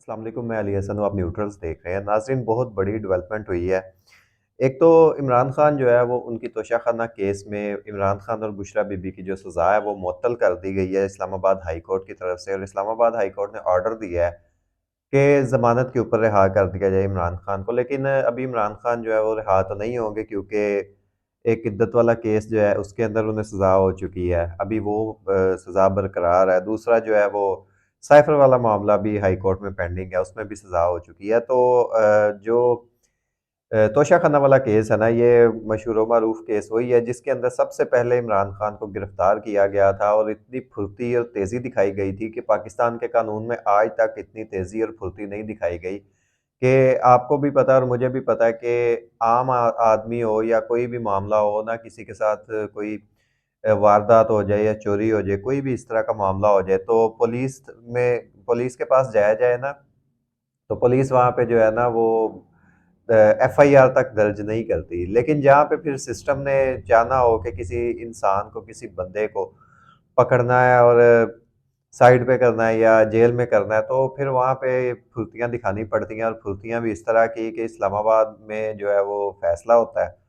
अस्सलाम वालेकुम, मैं अली हसन हूँ, आप न्यूट्रल्स देख रहे हैं। नाज़रीन, बहुत बड़ी डेवलपमेंट हुई है। एक तो इमरान खान जो है वो उनकी तोशाखाना केस में इमरान खान और बुशरा बीबी की जो सज़ा है वो मुअत्तल कर दी गई है इस्लामाबाद हाई कोर्ट की तरफ से, और इस्लामाबाद हाई कोर्ट ने ऑर्डर दिया है कि ज़मानत के ऊपर रिहा कर दिया जाए इमरान खान को। लेकिन अभी इमरान खान जो है वो रिहा तो नहीं होंगे, क्योंकि एक इद्दत वाला केस जो है उसके अंदर उन्हें सज़ा हो चुकी है। अभी वो सज़ा बरकरार है। दूसरा जो है वो साइफर वाला मामला भी हाई कोर्ट में पेंडिंग है, उसमें भी सज़ा हो चुकी है। तो जो तोशाखाना वाला केस है ना, ये मशहूर व मारूफ केस वही है जिसके अंदर सबसे पहले इमरान खान को गिरफ्तार किया गया था, और इतनी फुर्ती और तेज़ी दिखाई गई थी कि पाकिस्तान के कानून में आज तक इतनी तेज़ी और फुर्ती नहीं दिखाई गई। कि आपको भी पता है और मुझे भी पता है कि आम आदमी हो या कोई भी मामला हो ना, किसी के साथ कोई वारदात हो जाए या चोरी हो जाए, कोई भी इस तरह का मामला हो जाए, तो पुलिस के पास जाया जाए ना, तो पुलिस वहाँ पे जो है ना वो एफआईआर तक दर्ज नहीं करती। लेकिन जहाँ पे फिर सिस्टम ने जाना हो कि किसी इंसान को, किसी बंदे को पकड़ना है और साइड पे करना है या जेल में करना है, तो फिर वहाँ पे फुर्तियाँ दिखानी पड़ती हैं, और फुर्तियाँ भी इस तरह की कि इस्लामाबाद में जो है वो फैसला होता है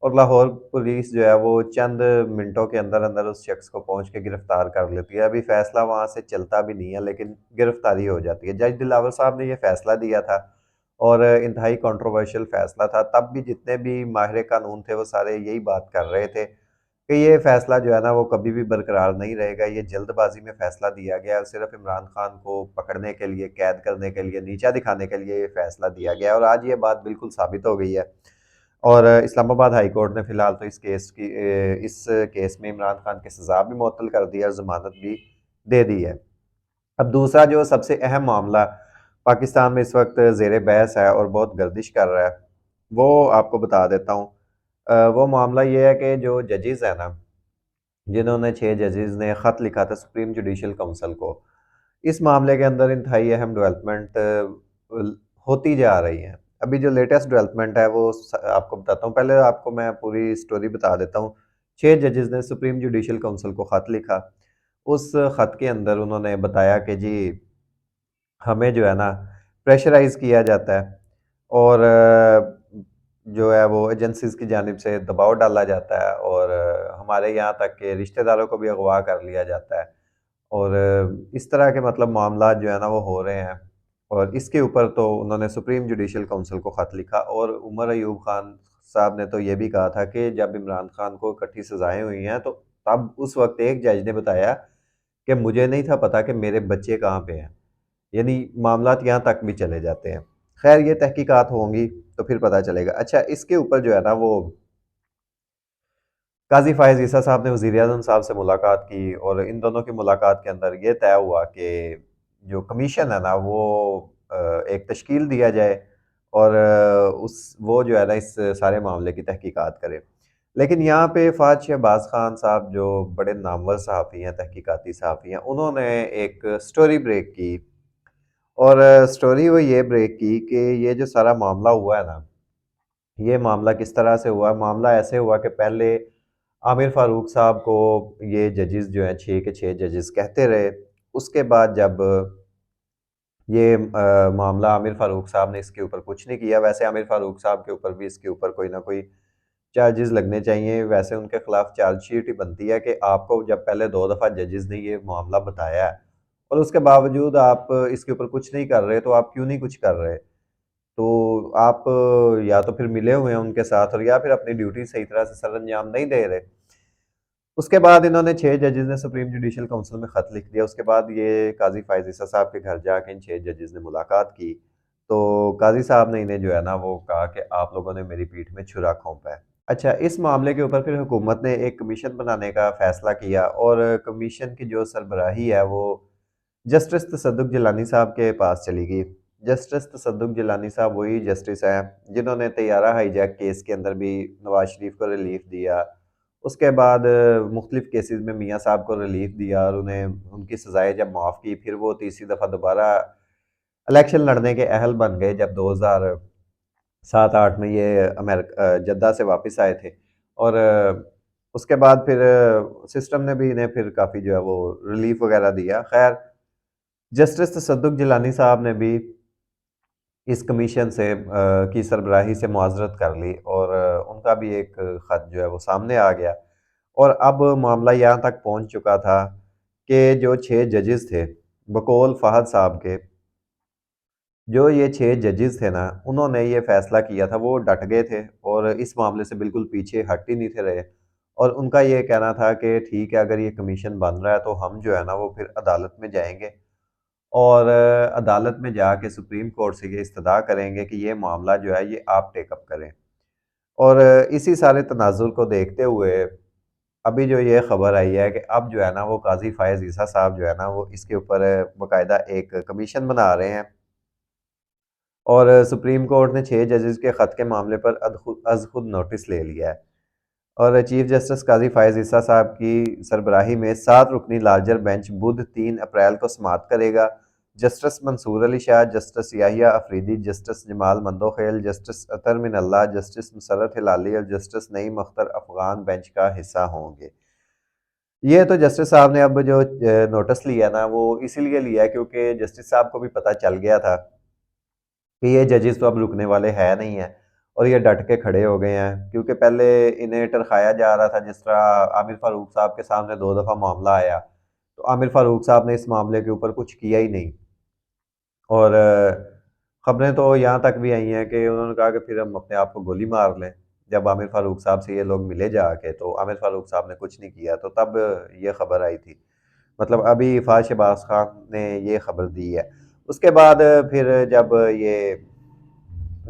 और लाहौर पुलिस जो है वो चंद मिनटों के अंदर-अंदर उस शख्स को पहुँच के गिरफ्तार कर लेती है। अभी फैसला वहाँ से चलता भी नहीं है, लेकिन गिरफ्तारी हो जाती है। जज दिलावर साहब ने ये फैसला दिया था और इंतहाई कंट्रोवर्शियल फैसला था। तब भी जितने भी माहिर कानून थे वो सारे यही बात कर रहे थे कि ये फैसला जो है ना वो कभी भी बरकरार नहीं रहेगा। ये जल्दबाज़ी में फैसला दिया गया है, सिर्फ़ इमरान खान को पकड़ने के लिए, कैद करने के लिए, नीचा दिखाने के लिए ये फैसला दिया गया है, और आज ये बात बिल्कुल साबित हो गई है। और इस्लामाबाद हाई कोर्ट ने फ़िलहाल तो इस केस में इमरान खान की सज़ा भी मुअत्तल कर दी है और ज़मानत भी दे दी है। अब दूसरा जो सबसे अहम मामला पाकिस्तान में इस वक़्त ज़ेर बहस है और बहुत गर्दिश कर रहा है, वो आपको बता देता हूँ। वो मामला ये है कि जो जजेज़ हैं ना, जिन्होंने 6 जजेज़ ने ख़त लिखा था सुप्रीम जुडिशल काउंसिल को, इस मामले के अंदर इंतहाई अहम डेवलपमेंट होती जा रही हैं। अभी जो लेटेस्ट डेवलपमेंट है वो आपको बताता हूँ। पहले आपको मैं पूरी स्टोरी बता देता हूँ। 6 जजेज़ ने सुप्रीम जुडिशल काउंसिल को ख़त लिखा। उस ख़त के अंदर उन्होंने बताया कि जी, हमें जो है ना प्रेशराइज़ किया जाता है, और जो है वो एजेंसीज़ की जानिब से दबाव डाला जाता है, और हमारे यहाँ तक के रिश्तेदारों को भी अगवा कर लिया जाता है, और इस तरह के मतलब मामलात जो है ना वो हो रहे हैं। और इसके ऊपर तो उन्होंने सुप्रीम जुडिशल काउंसिल को ख़त लिखा, और उमर अयूब खान साहब ने तो ये भी कहा था कि जब इमरान खान को इकट्ठी सज़ाएँ हुई हैं, तो तब उस वक़्त एक जज ने बताया कि मुझे नहीं था पता कि मेरे बच्चे कहाँ पे हैं। यानी मामलात यहाँ तक भी चले जाते हैं। ख़ैर, ये तहकीकात होंगी तो फिर पता चलेगा। अच्छा, इसके ऊपर जो है ना वो काज़ी फ़ायज़ ईसा साहब ने वज़ीर-ए-आज़म साहब से मुलाकात की, और इन दोनों की मुलाकात के अंदर ये तय हुआ कि जो कमीशन है ना वो एक तश्कील दिया जाए, और उस वो जो है ना इस सारे मामले की तहकीकात करे। लेकिन यहाँ पे फ़ाज़ शहबाज़ ख़ान साहब, जो बड़े नामवर सहाफ़ी हैं, तहकीकाती सहाफ़ी हैं, उन्होंने एक स्टोरी ब्रेक की, और स्टोरी वो ये ब्रेक की कि ये जो सारा मामला हुआ है ना, ये मामला किस तरह से हुआ? मामला ऐसे हुआ कि पहले आमिर फ़ारूक साहब को ये जजेस जो हैं 6 के 6 जजेस कहते रहे। उसके बाद जब ये मामला आमिर फ़ारूक साहब ने इसके ऊपर कुछ नहीं किया, वैसे आमिर फ़ारूक साहब के ऊपर भी इसके ऊपर कोई ना कोई चार्जेस लगने चाहिए। वैसे उनके खिलाफ चार्जशीट ही बनती है कि आपको जब पहले 2 दफ़ा जजेस ने ये मामला बताया है और उसके बावजूद आप इसके ऊपर कुछ नहीं कर रहे, तो आप क्यों नहीं कुछ कर रहे? तो आप या तो फिर मिले हुए हैं उनके साथ, और या फिर अपनी ड्यूटी सही तरह से सरअंजाम नहीं दे रहे। उसके बाद इन्होंने 6 जजेस ने सुप्रीम जुडिशल काउंसिल में ख़त लिख दिया। उसके बाद ये काज़ी फ़ायज़ ईसा साहब के घर जाके इन 6 जजेस ने मुलाकात की। तो काज़ी साहब ने इन्हें जो है ना वो कहा कि आप लोगों ने मेरी पीठ में छुरा घोंपा है। अच्छा, इस मामले के ऊपर फिर हुकूमत ने एक कमीशन बनाने का फ़ैसला किया, और कमीशन की जो सरबराही है वो जस्टिस तसद्दुक़ जिलानी साहब के पास चली गई। जस्टिस तसद्दुक़ जिलानी साहब वही जस्टिस हैं जिन्होंने तैयारा हाईजैक केस के अंदर भी नवाज़ शरीफ को रिलीफ़ दिया। उसके बाद मुख्तलिफ़ केसेज़ में मियाँ साहब को रिलीफ़ दिया, और उन्हें उनकी सज़ाएँ जब माफ़ की, फिर वो तीसरी दफ़ा दोबारा इलेक्शन लड़ने के अहल बन गए जब 2007-8 में ये जद्दा से वापस आए थे, और उसके बाद फिर सिस्टम ने भी इन्हें फिर काफ़ी जो है वो रिलीफ़ वग़ैरह दिया। ख़ैर, जस्टिस तसद्दुक़ जिलानी साहब ने भी इस कमीशन से की सरबराही से मुआज़रत कर ली और उनका भी एक ख़त जो है वो सामने आ गया। और अब मामला यहाँ तक पहुँच चुका था कि जो 6 जजेस थे, बकौल फ़हद साहब के, जो ये 6 जजेस थे ना, उन्होंने ये फ़ैसला किया था, वो डट गए थे और इस मामले से बिल्कुल पीछे हट ही नहीं थे रहे। और उनका ये कहना था कि ठीक है, अगर ये कमीशन बन रहा है तो हम जो है ना वो फिर अदालत में जाएँगे और अदालत में जाके सुप्रीम कोर्ट से ये इस्तदा करेंगे कि ये मामला जो है ये आप टेक अप करें। और इसी सारे तनाज़ुर को देखते हुए अभी जो ये खबर आई है कि अब जो है ना वो काज़ी फ़ायज़ ईसा साहब जो है ना वो इसके ऊपर बाकायदा एक कमीशन बना रहे हैं और सुप्रीम कोर्ट ने 6 जजेस के ख़त के मामले पर अज़ खुद नोटिस ले लिया है। और चीफ जस्टिस काज़ी फ़ायज़ ईसा साहब की सरबराही में 7 रुकनी लार्जर बेंच बुध 3 अप्रैल को समाअत करेगा। Justice Mansoor Ali Shah, justice Yahya Afridi, justice Jamal Mandokhel, justice Athar Minallah, justice Musarrat Hilali और जस्टिस नईम अख्तर अफ़गान बेंच का हिस्सा होंगे। ये तो जस्टिस साहब ने अब जो नोटिस लिया ना वो इसीलिए लिया है क्योंकि जस्टिस साहब को भी पता चल गया था कि ये जजेस तो अब रुकने वाले है नहीं हैं और ये डट के खड़े हो गए हैं क्योंकि पहले इन्हें टरखाया जा रहा था जिस तरह आमिर फारूक साहब के सामने 2 दफ़ा मामला आया तो आमिर फारूक साहब ने इस मामले के ऊपर कुछ किया ही नहीं और खबरें तो यहाँ तक भी आई हैं कि उन्होंने कहा कि फिर हम अपने आप को गोली मार लें जब आमिर फारूक साहब से ये लोग मिले जाके तो आमिर फारूक साहब ने कुछ नहीं किया तो तब ये खबर आई थी मतलब अभी फाज शहबाज खान ने ये खबर दी है उसके बाद फिर जब ये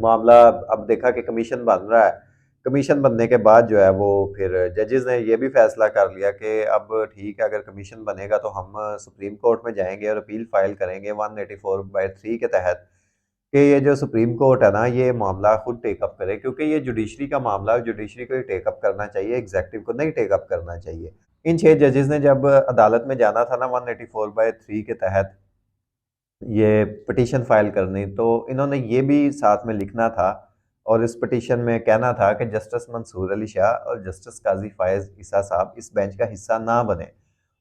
मामला अब देखा कि कमीशन बन रहा है कमीशन बनने के बाद जो है वो फिर जजेस ने ये भी फैसला कर लिया कि अब ठीक है अगर कमीशन बनेगा तो हम सुप्रीम कोर्ट में जाएंगे और अपील फाइल करेंगे 184/3 के तहत कि ये जो सुप्रीम कोर्ट है ना ये मामला खुद टेकअप करे क्योंकि ये जुडिशरी का मामला है जुडिशरी को ही टेकअप करना चाहिए एग्जेक्टिव को नहीं टेकअप करना चाहिए इन 6 जजेस ने जब अदालत में जाना था ना 184/3 के तहत ये पिटीशन फाइल करनी तो इन्होंने ये भी साथ में लिखना था और इस पिटीशन में कहना था कि जस्टिस मंसूर अली शाह और जस्टिस काजी फायज ईसा साहब इस बेंच का हिस्सा ना बने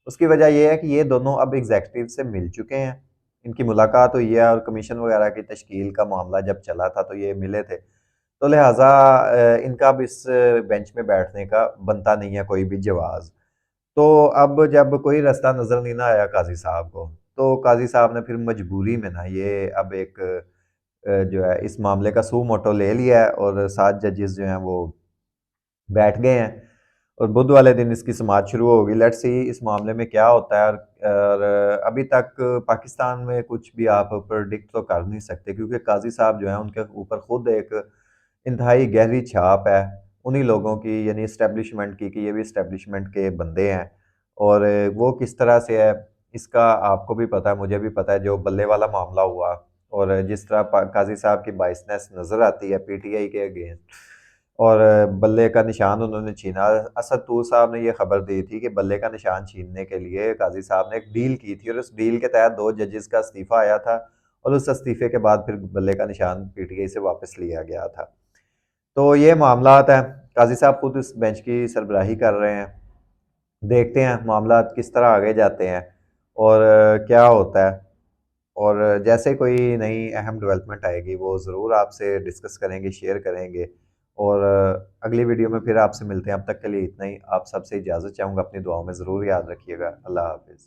उसकी वजह यह है कि ये दोनों अब एग्जेक्टिव से मिल चुके हैं इनकी मुलाकात हुई है और कमीशन वगैरह की तश्कील का मामला जब चला था तो ये मिले थे तो लिहाजा इनका अब इस बेंच में बैठने का बनता नहीं है कोई भी जवाज तो अब जब कोई रास्ता नज़र नहीं ना आया काज़ी साहब को, तो काज़ी साहब ने फिर मजबूरी में ना ये अब एक जो है इस मामले का सू मोटो ले लिया है और 7 जजेस जो हैं वो बैठ गए हैं और बुध वाले दिन इसकी समाअत शुरू होगी। लेट्स सी इस मामले में क्या होता है और अभी तक पाकिस्तान में कुछ भी आप प्रेडिक्ट तो कर नहीं सकते क्योंकि काज़ी साहब जो हैं उनके ऊपर खुद एक इंतहाई गहरी छाप है उन्हीं लोगों की यानी एस्टेब्लिशमेंट की कि ये भी एस्टेब्लिशमेंट के बंदे हैं और वो किस तरह से है इसका आपको भी पता है मुझे भी पता है जो बल्ले वाला मामला हुआ और जिस तरह काजी साहब की बाइसनेस नज़र आती है पीटीआई के अगेंस्ट और बल्ले का निशान उन्होंने छीना असद तूर साहब ने ये खबर दी थी कि बल्ले का निशान छीनने के लिए काजी साहब ने एक डील की थी और उस डील के तहत 2 जजेस का इस्तीफ़ा आया था और उस इस्तीफ़े के बाद फिर बल्ले का निशान पीटीआई से वापस लिया गया था तो ये मामलात हैं काजी साहब खुद इस बेंच की सरबराही कर रहे हैं देखते हैं मामलात किस तरह आगे जाते हैं और क्या होता है और जैसे कोई नई अहम डेवलपमेंट आएगी वो ज़रूर आपसे डिस्कस करेंगे शेयर करेंगे और अगली वीडियो में फिर आपसे मिलते हैं अब तक के लिए इतना ही आप सबसे इजाज़त चाहूँगा अपनी दुआओं में ज़रूर याद रखिएगा अल्लाह हाफिज़